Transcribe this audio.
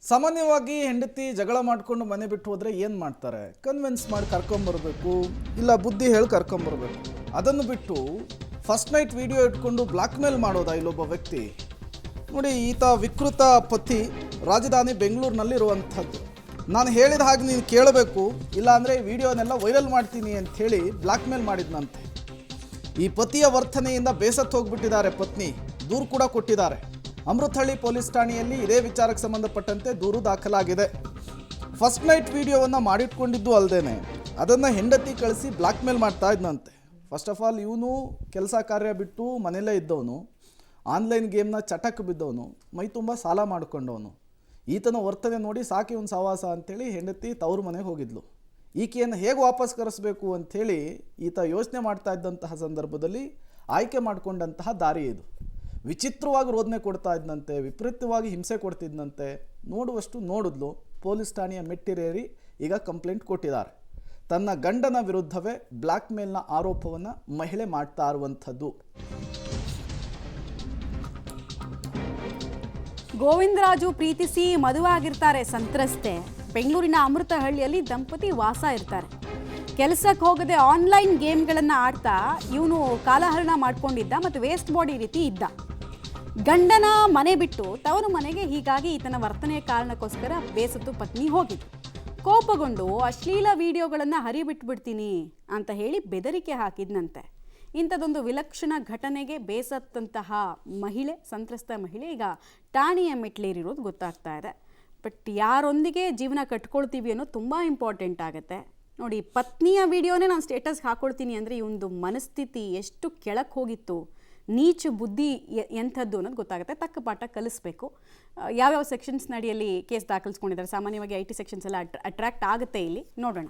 ಸಾಮಾನ್ಯವಾಗಿ ಹೆಂಡತಿ ಜಗಳ ಮಾಡ್ಕೊಂಡು ಮನೆ ಬಿಟ್ಟು ಹೋದರೆ ಏನು ಮಾಡ್ತಾರೆ? ಕನ್ವಿನ್ಸ್ ಮಾಡಿ ಕರ್ಕೊಂಬರ್ಬೇಕು, ಇಲ್ಲ ಬುದ್ಧಿ ಹೇಳಿ ಕರ್ಕೊಂಬರ್ಬೇಕು. ಅದನ್ನು ಬಿಟ್ಟು ಫಸ್ಟ್ ನೈಟ್ ವಿಡಿಯೋ ಇಟ್ಕೊಂಡು ಬ್ಲ್ಯಾಕ್ ಮೇಲ್ ಮಾಡೋದಾ ಇಲ್ಲೊಬ್ಬ ವ್ಯಕ್ತಿ? ನೋಡಿ, ಈತ ವಿಕೃತ ಪತಿ ರಾಜಧಾನಿ ಬೆಂಗಳೂರಿನಲ್ಲಿರುವಂಥದ್ದು. ನಾನು ಹೇಳಿದ ಹಾಗೆ ನೀನು ಕೇಳಬೇಕು, ಇಲ್ಲಾಂದರೆ ಈ ವಿಡಿಯೋನೆಲ್ಲ ವೈರಲ್ ಮಾಡ್ತೀನಿ ಅಂತ ಹೇಳಿ ಬ್ಲ್ಯಾಕ್ ಮೇಲ್ ಮಾಡಿದ್ನಂತೆ. ಈ ಪತಿಯ ವರ್ತನೆಯಿಂದ ಬೇಸತ್ತು ಹೋಗ್ಬಿಟ್ಟಿದ್ದಾರೆ ಪತ್ನಿ, ದೂರು ಕೂಡ ಕೊಟ್ಟಿದ್ದಾರೆ. ಅಮೃತಹಳ್ಳಿ ಪೊಲೀಸ್ ಠಾಣೆಯಲ್ಲಿ ಇದೇ ವಿಚಾರಕ್ಕೆ ಸಂಬಂಧಪಟ್ಟಂತೆ ದೂರು ದಾಖಲಾಗಿದೆ. ಫಸ್ಟ್ ನೈಟ್ ವಿಡಿಯೋವನ್ನು ಮಾಡಿಟ್ಕೊಂಡಿದ್ದು ಅಲ್ಲದೇನೆ ಅದನ್ನು ಹೆಂಡತಿ ಕಳಿಸಿ ಬ್ಲ್ಯಾಕ್ ಮೇಲ್ ಮಾಡ್ತಾ ಇದ್ನಂತೆ. ಫಸ್ಟ್ ಆಫ್ ಆಲ್ ಇವನು ಕೆಲಸ ಕಾರ್ಯ ಬಿಟ್ಟು ಮನೆಯಲ್ಲೇ ಇದ್ದವನು, ಆನ್ಲೈನ್ ಗೇಮ್ನ ಚಟಕ್ಕೆ ಬಿದ್ದವನು, ಮೈ ತುಂಬ ಸಾಲ ಮಾಡಿಕೊಂಡವನು. ಈತನ ವರ್ತನೆ ನೋಡಿ ಸಾಕಿ ಒಂದು ಸಹವಾಸ ಅಂಥೇಳಿ ಹೆಂಡತಿ ತವ್ರ ಮನೆಗೆ ಹೋಗಿದ್ಲು. ಈಕೆಯನ್ನು ಹೇಗೆ ವಾಪಸ್ ಕರೆಸಬೇಕು ಅಂಥೇಳಿ ಈತ ಯೋಚನೆ ಮಾಡ್ತಾ ಇದ್ದಂತಹ ಸಂದರ್ಭದಲ್ಲಿ ಆಯ್ಕೆ ಮಾಡಿಕೊಂಡಂತಹ ದಾರಿ ಇದು. ವಿಚಿತ್ರವಾಗಿ ರೋದನೆ ಕೊಡ್ತಾ ಇದ್ದಂತೆ, ವಿಪರೀತವಾಗಿ ಹಿಂಸೆ ಕೊಡ್ತಿದ್ದಂತೆ. ನೋಡುವಷ್ಟು ನೋಡಿದ್ಲು. ಪೊಲೀಸ್ ಠಾಣೆಯ ಮೆಟ್ಟಿರೇರಿ ಈಗ ಕಂಪ್ಲೇಂಟ್ ಕೊಟ್ಟಿದ್ದಾರೆ. ತನ್ನ ಗಂಡನ ವಿರುದ್ಧವೇ ಬ್ಲ್ಯಾಕ್ ಮೇಲ್ನ ಆರೋಪವನ್ನು ಮಹಿಳೆ ಮಾಡ್ತಾ ಇರುವಂಥದ್ದು. ಗೋವಿಂದರಾಜು ಪ್ರೀತಿಸಿ ಮದುವೆ ಆಗಿರ್ತಾರೆ ಸಂತ್ರಸ್ತೆ. ಬೆಂಗಳೂರಿನ ಅಮೃತಹಳ್ಳಿಯಲ್ಲಿ ದಂಪತಿ ವಾಸ ಇರ್ತಾರೆ. ಕೆಲಸಕ್ಕೆ ಹೋಗದೆ ಆನ್ಲೈನ್ ಗೇಮ್ಗಳನ್ನು ಆಡ್ತಾ ಇವನು ಕಾಲಹರಣ ಮಾಡ್ಕೊಂಡಿದ್ದ ಮತ್ತು ವೇಸ್ಟ್ ಬಾಡಿ ರೀತಿ ಇದ್ದ. ಗಂಡನ ಮನೆ ಬಿಟ್ಟು ತವರು ಮನೆಗೆ ಹೀಗಾಗಿ ಈತನ ವರ್ತನೆಯ ಕಾರಣಕ್ಕೋಸ್ಕರ ಬೇಸತ್ತು ಪತ್ನಿ ಹೋಗಿದ್ದು. ಕೋಪಗೊಂಡು ಅಶ್ಲೀಲ ವಿಡಿಯೋಗಳನ್ನು ಹರಿಬಿಟ್ಬಿಡ್ತೀನಿ ಅಂತ ಹೇಳಿ ಬೆದರಿಕೆ ಹಾಕಿದ್ನಂತೆ. ಇಂಥದ್ದೊಂದು ವಿಲಕ್ಷಣ ಘಟನೆಗೆ ಬೇಸತ್ತಂತಹ ಮಹಿಳೆ, ಸಂತ್ರಸ್ತ ಮಹಿಳೆ ಈಗ ಠಾಣೆಯ ಮೆಟ್ಲೇರಿರೋದು ಗೊತ್ತಾಗ್ತಾ ಇದೆ. ಬಟ್ ಯಾರೊಂದಿಗೆ ಜೀವನ ಕಟ್ಕೊಳ್ತೀವಿ ಅನ್ನೋದು ತುಂಬ ಇಂಪಾರ್ಟೆಂಟ್ ಆಗುತ್ತೆ. ನೋಡಿ, ಪತ್ನಿಯ ವಿಡಿಯೋನೇ ನಾನು ಸ್ಟೇಟಸ್ಗೆ ಹಾಕ್ಕೊಳ್ತೀನಿ ಅಂದರೆ ಈ ಒಂದು ಮನಸ್ಥಿತಿ ಎಷ್ಟು ಕೆಳಕ್ಕೆ ಹೋಗಿತ್ತು, ನೀಚ ಬುದ್ಧಿ ಎಂಥದ್ದು ಅನ್ನೋದು ಗೊತ್ತಾಗುತ್ತೆ. ತಕ್ಕ ಪಾಠ ಕಲಿಸ್ಬೇಕು. ಯಾವ್ಯಾವ ಸೆಕ್ಷನ್ಸ್ ನಡಿಯಲ್ಲಿ ಕೇಸ್ ದಾಖಲಿಸ್ಕೊಂಡಿದ್ದಾರೆ? ಸಾಮಾನ್ಯವಾಗಿ IT ಸೆಕ್ಷನ್ಸ್ ಎಲ್ಲ ಅಟ್ರಾಕ್ಟ್ ಆಗುತ್ತೆ ಇಲ್ಲಿ, ನೋಡೋಣ.